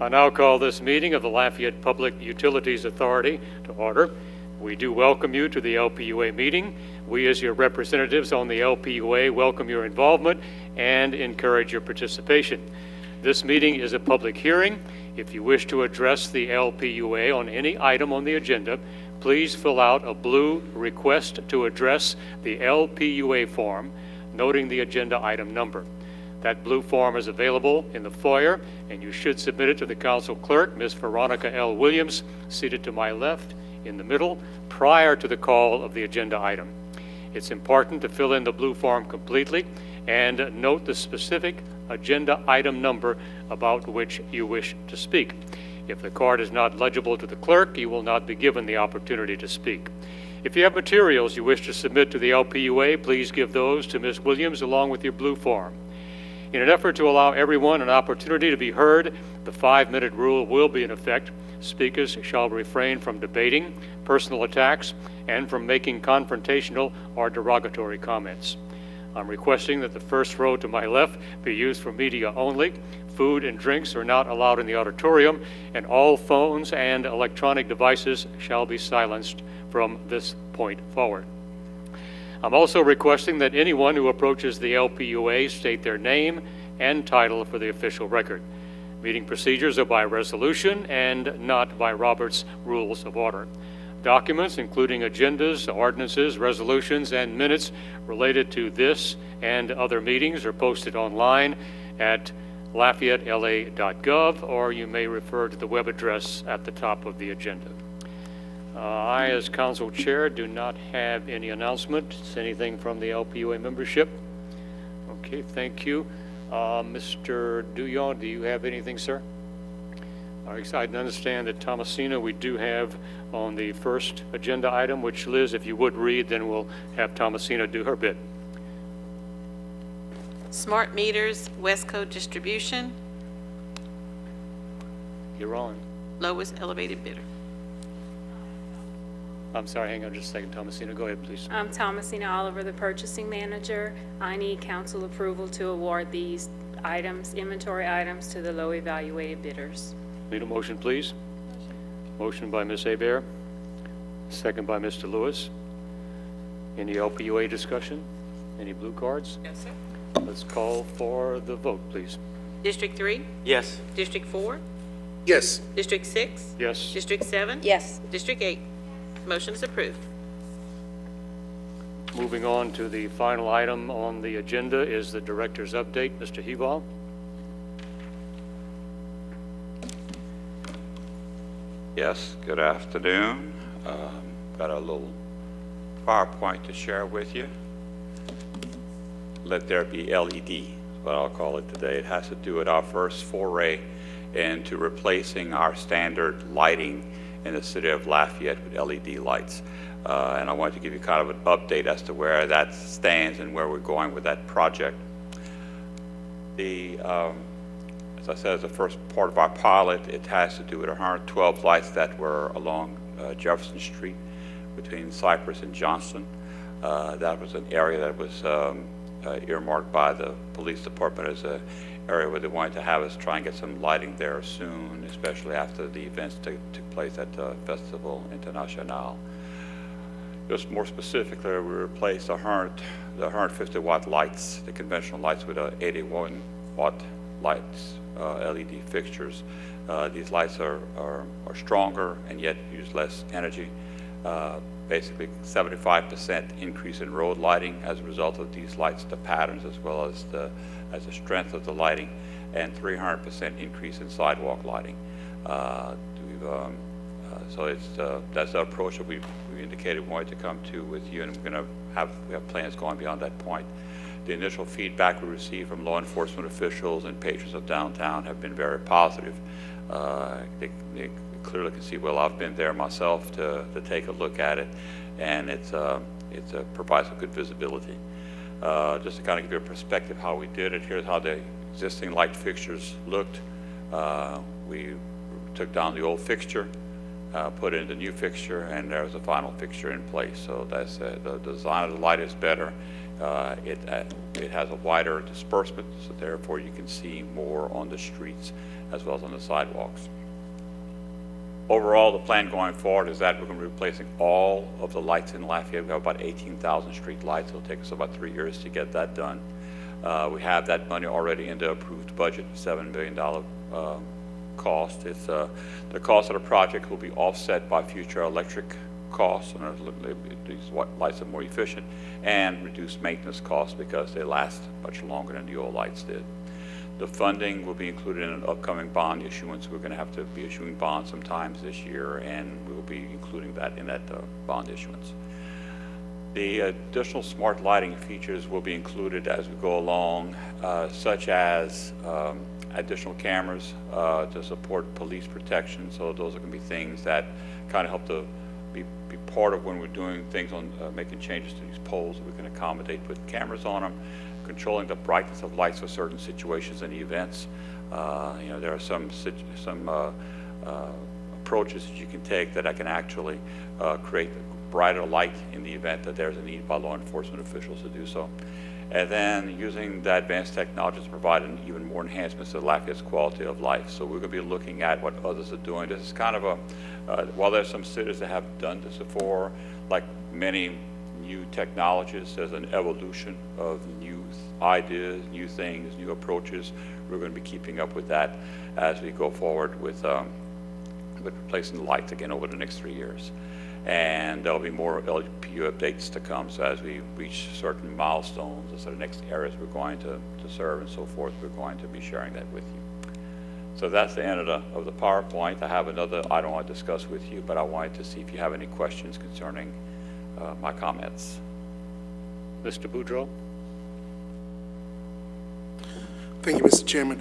I now call this meeting of the Lafayette Public Utilities Authority to order. We do welcome you to the LPUA meeting. We, as your representatives on the LPUA, welcome your involvement and encourage your participation. This meeting is a public hearing. If you wish to address the LPUA on any item on the agenda, please fill out a blue request to address the LPUA form, noting the agenda item number. That blue form is available in the foyer, and you should submit it to the council clerk, Ms. Veronica L. Williams, seated to my left in the middle, prior to the call of the agenda item. It's important to fill in the blue form completely and note the specific agenda item number about which you wish to speak. If the card is not legible to the clerk, you will not be given the opportunity to speak. If you have materials you wish to submit to the LPUA, please give those to Ms. Williams along with your blue form. In an effort to allow everyone an opportunity to be heard, the 5-minute rule will be in effect. Speakers shall refrain from debating, personal attacks, and from making confrontational or derogatory comments. I'm requesting that the first row to my left be used for media only. Food and drinks are not allowed in the auditorium, and all phones and electronic devices shall be silenced from this point forward. I'm also requesting that anyone who approaches the LPUA state their name and title for the official record. Meeting procedures are by resolution and not by Robert's Rules of Order. Documents, including agendas, ordinances, resolutions, and minutes related to this and other meetings, are posted online at LafayetteLA.gov, or you may refer to the web address at the top of the agenda. I, as council chair, do not have any announcements. Anything from the LPUA membership? Okay, thank you. Mr. Duyon, do you have anything, sir? All right, I understand that Thomasina we do have on the first agenda item, which Liz, if you would read, then we'll have Thomasina do her bit. Smart meters, Westco distribution, You're on. lowest elevated bidder. I'm sorry, hang on just a second, Thomasina. Go ahead, please. I'm Thomasina Oliver, the purchasing manager. I need council approval to award these items, inventory items, to the low evaluated bidders. Need a motion, please? Motion by Ms. Hebert, second by Mr. Lewis. Any LPUA discussion? Any blue cards? Yes, sir. Let's call for the vote, please. District 3? Yes. District 4? Yes. District 6? Yes. District 7? Yes. District 8? Motion is approved. Moving on to the final item on the agenda is the director's update. Mr. Heval. Yes, good afternoon. Got a little PowerPoint to share with you. Let there be LED, is what I'll call it today. It has to do with our first foray into replacing our standard lighting in the city of Lafayette with LED lights. And I want to give you kind of an update as to where that stands and where we're going with that project. As I said, as the first part of our pilot, it has to do with 112 lights that were along Jefferson Street between Cypress and Johnston. That was an area that was earmarked by the police department as an area where they wanted to have us try and get some lighting there soon, especially after the events took place at Festival International. Just more specifically, we replaced the 150 watt lights, the conventional lights, with 81 watt lights, LED fixtures. These lights are stronger and yet use less energy. Basically 75% increase in road lighting as a result of these lights, the patterns as well as the strength of the lighting, and 300% increase in sidewalk lighting. So that's the approach that we indicated we wanted to come to with you, and we have plans going beyond that point. The initial feedback we received from law enforcement officials and patrons of downtown have been very positive. They clearly can see, well, I've been there myself to take a look at it, and it provides a good visibility. Just to kind of give you a perspective how we did it, here's how the existing light fixtures looked. We took down the old fixture, put in the new fixture, and there's a final fixture in place. So that's the design of the light is better, It has a wider disbursement, so therefore you can see more on the streets as well as on the sidewalks. Overall, the plan going forward is that we're going to be replacing all of the lights in Lafayette. We have about 18,000 street lights. It'll take us about 3 years to get that done. We have that money already in the approved budget, $7 million cost. It's, the cost of the project will be offset by future electric costs, and these lights are more efficient, and reduced maintenance costs because they last much longer than the old lights did. The funding will be included in an upcoming bond issuance. We're going to have to be issuing bonds sometimes this year, and we will be including that in that bond issuance. The additional smart lighting features will be included as we go along, such as additional cameras to support police protection. So those are going to be things that kind of help to be part of when we're doing things on making changes to these poles that we can accommodate, put cameras on them, controlling the brightness of lights for certain situations and events. You know, there are some approaches that you can take that I can actually create brighter light in the event that there's a need by law enforcement officials to do so. And then using the advanced technology to provide even more enhancements to Lafayette's quality of life. So we're going to be looking at what others are doing. This is kind of a, while there's some cities that have done this before, like many new technologies, there's an evolution of new ideas, new things, new approaches. We're going to be keeping up with that as we go forward with replacing the lights again over the next 3 years. And there'll be more LPU updates to come. So as we reach certain milestones, or sort of next areas we're going to serve and so forth, we're going to be sharing that with you. So that's the end of the PowerPoint. I have another item I want to discuss with you, but I wanted to see if you have any questions concerning my comments. Mr. Boudreau? Thank you, Mr. Chairman.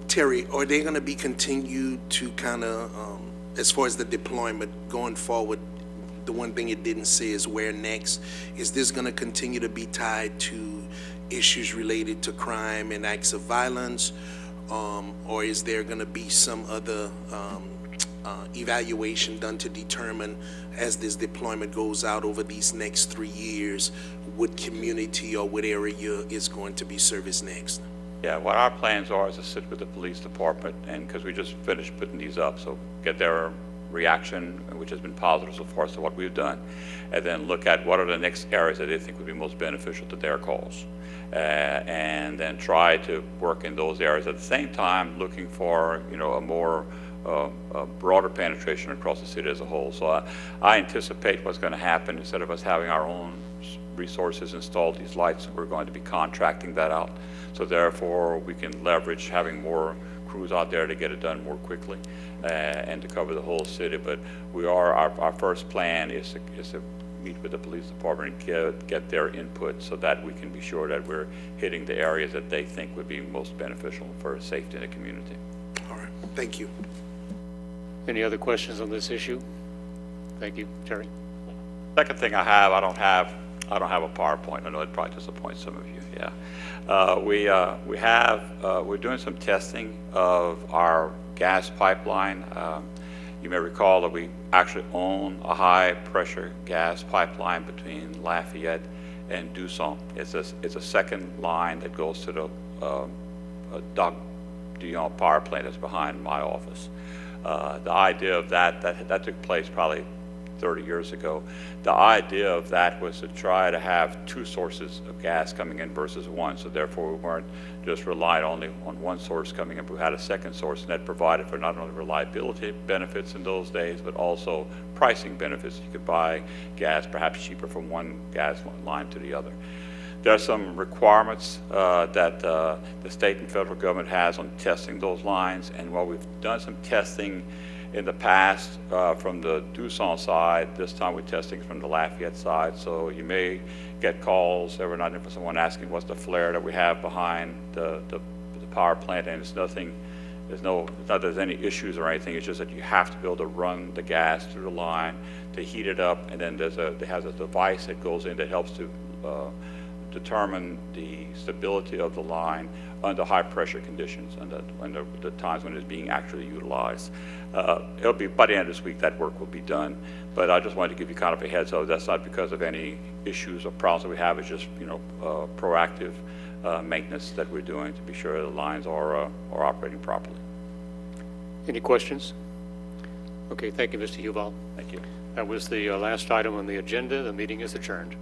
Terry, are they going to be continued to kind of, as far as the deployment going forward, the one thing it didn't say is where next. Is this going to continue to be tied to issues related to crime and acts of violence? Or is there going to be some other evaluation done to determine, as this deployment goes out over these next 3 years, what community or what area is going to be serviced next? Yeah, what our plans are is to sit with the police department, and because we just finished putting these up, so get their reaction, which has been positive so far, so what we've done, and then look at what are the next areas that they think would be most beneficial to their cause, and then try to work in those areas at the same time, looking for, you know, a more a broader penetration across the city as a whole. So I anticipate what's going to happen. Instead of us having our own resources install these lights, we're going to be contracting that out. So therefore, we can leverage having more crews out there to get it done more quickly and to cover the whole city. But we are, our first plan is to meet with the police department and get their input so that we can be sure that we're hitting the areas that they think would be most beneficial for safety in the community. All right, thank you. Any other questions on this issue? Thank you. Terry? Second thing I don't have a PowerPoint. I know it probably disappoints some of you. Yeah, we're doing some testing of our gas pipeline. You may recall that we actually own a high pressure gas pipeline between Lafayette and Dusson. It's a second line that goes to the Doc Dion power plant that's behind my office. The idea of that took place probably 30 years ago. The idea of that was to try to have two sources of gas coming in versus one, so therefore we weren't just relying only on one source coming in, but we had a second source, and that provided for not only reliability benefits in those days, but also pricing benefits. You could buy gas perhaps cheaper from one gas line to the other. There are some requirements that the state and federal government has on testing those lines, and while we've done some testing in the past from the Dusson side, this time we're testing from the Lafayette side. So you may get calls every now and then from someone asking what's the flare that we have behind the power plant, and it's nothing. Not that there's any issues or anything. It's just that you have to be able to run the gas through the line to heat it up, and then it has a device that goes in that helps to determine the stability of the line under high-pressure conditions and under the times when it's being actually utilized. It'll be, by the end of this week, that work will be done. But I just wanted to give you kind of a heads up. That's not because of any issues or problems that we have. It's just, proactive maintenance that we're doing to be sure the lines are operating properly. Any questions? Okay, thank you, Mr. Huval. Thank you. That was the last item on the agenda. The meeting is adjourned.